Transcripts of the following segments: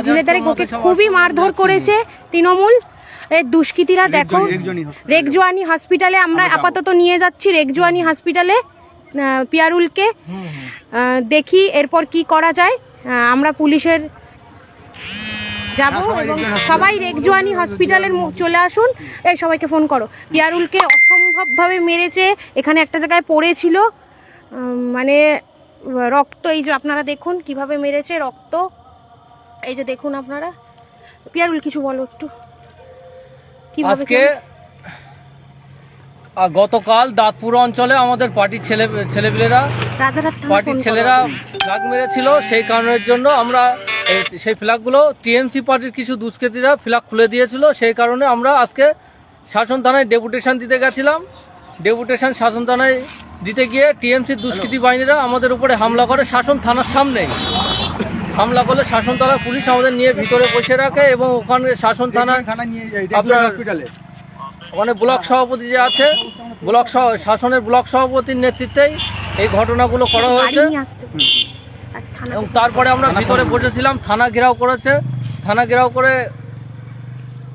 ঝিলেদারে ওকে খুবই মারধর করেছে তৃণমূল দুষ্কৃতীরা। দেখো রেগজোয়ানি হসপিটালে আমরা আপাতত নিয়ে যাচ্ছি, রেগজোয়ানি হসপিটালে পিয়ারুলকে। দেখি এরপর কি করা যায়। আমরা পুলিশের যাবো এবং সবাই রেগজোয়ানি হসপিটালের চলে আসুন। এই সবাইকে ফোন করো। পিয়ারুলকে অসম্ভবভাবে মেরেছে, এখানে একটা জায়গায় পড়েছিল, মানে রক্ত, এই যে আপনারা দেখুন কিভাবে মেরেছে, রক্ত এই যে দেখুন আপনারা। পিয়ারুল কিছু বলো একটু। আজকে গতকাল দাঁতপুর অঞ্চলে আমাদের পার্টির ছেলেপেলেরা পার্টির ছেলেরা ফ্ল্যাগ মেরেছিল, সেই কারণের জন্য আমরা সেই ফ্ল্যাগগুলো টিএমসি পার্টির কিছু দুষ্কৃতীরা ফ্ল্যাগ খুলে দিয়েছিল, সেই কারণে আমরা আজকে শাসন থানায় ডেপুটেশন দিতে গেছিলাম। ডেপুটেশন শাসন থানায় দিতে গিয়ে টিএমসির দুষ্কৃতী বাহিনীরা আমাদের উপরে হামলা করে, শাসন থানার সামনেই হামলা করলে শাসন থানার পুলিশ আমাদের নিয়ে ভিতরে বসে রাখে এবং ওখানে শাসন থানার আপনার ওখানে ব্লক সভাপতি যে আছে, শাসনের ব্লক সভাপতির নেতৃত্বেই এই ঘটনাগুলো করা হয়েছে। এবং তারপরে আমরা ভিতরে বসেছিলাম, থানা ঘেরাও করেছে। থানা ঘেরাও করে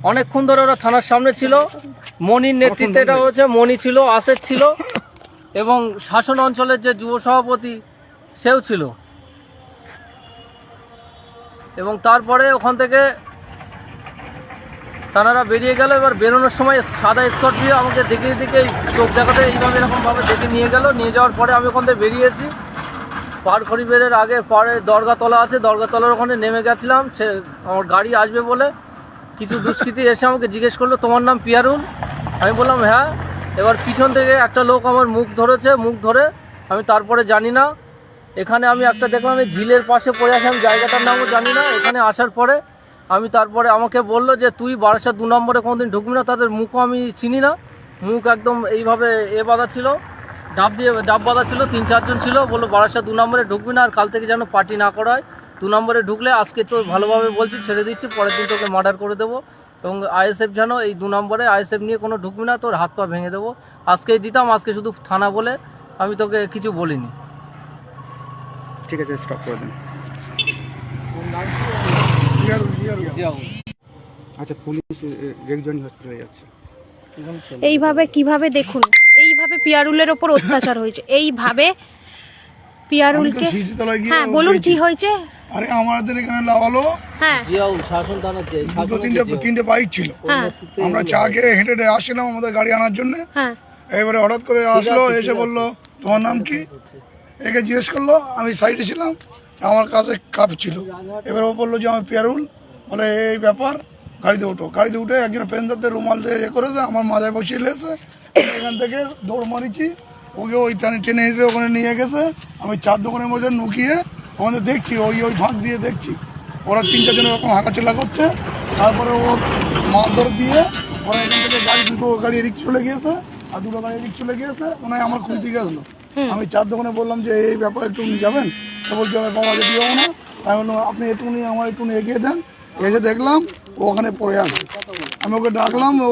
অনেকক্ষণ ধরে ওরা থানার সামনে ছিল। মনির নেতৃত্বে এটা হয়েছে, মনি ছিল, আসেদ ছিল এবং শাসন অঞ্চলের যে যুব সভাপতি সেও ছিল। এবং তারপরে ওখান থেকে তারা বেরিয়ে গেল। এবার বেরোনোর সময় সাদা স্কর্পিও আমাকে দেখে চোখ দেখাতে এইভাবে এরকমভাবে দেখে নিয়ে গেল। নিয়ে যাওয়ার পরে আমি ওখান থেকে বেরিয়েছি। পার খরিবের আগে পরে দরগাতলা আছে, দরগাতলার ওখানে নেমে গেছিলাম। সে আমার গাড়ি আসবে বলে কিছু দুষ্কৃতী এসে আমাকে জিজ্ঞেস করলো, তোমার নাম পিয়ারুল? আমি বললাম হ্যাঁ। এবার পিছন থেকে একটা লোক আমার মুখ ধরেছে, মুখ ধরে আমি তারপরে জানি না, এখানে আমি একটা দেখলাম এই ঝিলের পাশে পড়ে আসি, আমি জায়গাটার নামও জানি না। এখানে আসার পরে আমি তারপরে আমাকে বললো যে তুই বারাসাত 2 নম্বরে কোনোদিন ঢুকবি না। তাদের মুখও আমি চিনি না, মুখ একদম এইভাবে বাঁধা ছিল, ডাব বাঁধা ছিল, 3-4 জন ছিল। বললো বারাসাত 2 নম্বরে ঢুকবি না, আর কাল থেকে যেন পার্টি না করা হয়। 2 নম্বরে ঢুকলে আজকে তো ভালোভাবে বলছি ছেড়ে দিচ্ছি, পরের দিন তোকে মার্ডার করে দেবো। এবং আইএসএফ যেন এই 2 নম্বরে আইএসএফ নিয়ে কোনো ঢুকবি না, তোর হাত পা ভেঙে দেবো। আজকেই দিতাম, আজকে শুধু থানা বলে আমি তোকে কিছু বলিনি। ঠিক আছে, স্টপ করে দিন। আচ্ছা, পুলিশ রেগজোয়ানি হসপিটালে যাচ্ছে। এইভাবে কিভাবে দেখুন, এইভাবে পিয়ারুলের ওপর অত্যাচার হয়েছে, এইভাবে পিয়ারুলকে। হ্যাঁ বলুন কি হয়েছে। আরে আমাদের এখানে লাগালো, হ্যাঁ শাসন থানার তিনটে বাইক ছিল। আমরা চা খেয়ে হেঁটে হেঁটে আসছিলাম আমাদের গাড়ি আনার জন্য। হ্যাঁ এবারে হঠাৎ করে আসলো, এসে বললো তোমার নাম কি? একে জিজ্ঞেস করলো, আমি সাইডে ছিলাম, আমার কাছে কাপ ছিল। এবার ও বললো যে আমি পিয়ারুল, বলে এই ব্যাপার, গাড়িতে উঠো। গাড়িতে উঠে একজন পেন্দারতে রুমাল দিয়ে করেছে, আমার মাথায় বসিয়ে লেছে। এখান থেকে দৌড় মারিছি, ওকে ওই টেনে হিসেবে ওখানে নিয়ে গেছে। আমি 4 দোকানের মধ্যে নুকিয়ে ওখানে দেখছি, ওই ফাঁক দিয়ে দেখছি ওরা 3-4 জন এরকম হাঁকাচলা করছে। তারপরে ওর মারধর দিয়ে ওরা এখান থেকে দুটো গাড়ি এদিক চলে গিয়েছে, আর 2টো গাড়ি এদিক চলে গিয়েছে। ওনায় আমার খুঁজে দিকে আসলো। আমি 4 দোকানে বললাম যে এই ব্যাপারে একটু যাবেন, তো বলছে আমি বাবা যেতে যাবো না। আমি বললাম আপনি একটুখানি আমার একটুখানি এগিয়ে দেন। এসে দেখলাম ও ওখানে পড়ে আছে। আমি ওকে ডাকলাম, ও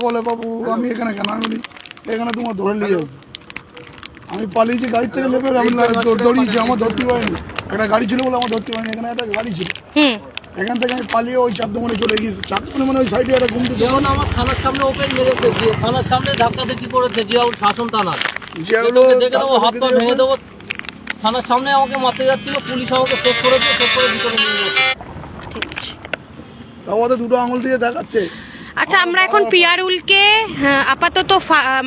বলে বাবু আমি এখানে কেন? আমি বলি এখানে তোমার ধরে নিয়ে যাবো। আমি পালিয়েছি গাড়ি থেকে লেপে, আমি দৌড়িয়েছি, আমার ধরতে পারিনি। একটা গাড়ি ছিল বলে আমার ধরতে পারিনি, এখানে একটা গাড়ি ছিল। এখান থেকে আমি পালিয়ে ওই 4 দোকানে চলে গিয়েছি। 4 দোকানে মানে ওই সাইডে একটা ঘুমতে, যেমন আমার থানার সামনে ওপেন মেরেছে, থানার সামনে ধাক্কা দেখি করেছে জিয়াউল শাসন থানার, যেগুলো দেখে নেবো হাত পা ভেঙে দেবো। থানার সামনে আমাকে মারতে যাচ্ছিল, পুলিশ আমাকে শেষ করেছে, শেষ করে ভিতরে নিয়ে যাচ্ছে। তাও 2টো আঙুল দিয়ে দেখাচ্ছে। আচ্ছা, আমরা এখন পিয়ারুলকে আপাতত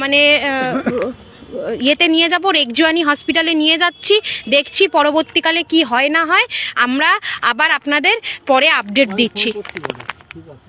মানে ইয়েতে নিয়ে যাব, রেগজোয়ানি হসপিটালে নিয়ে যাচ্ছি। দেখছি পরবর্তীকালে কি হয় না হয়, আমরা আবার আপনাদের পরে আপডেট দিচ্ছি। ঠিক আছে।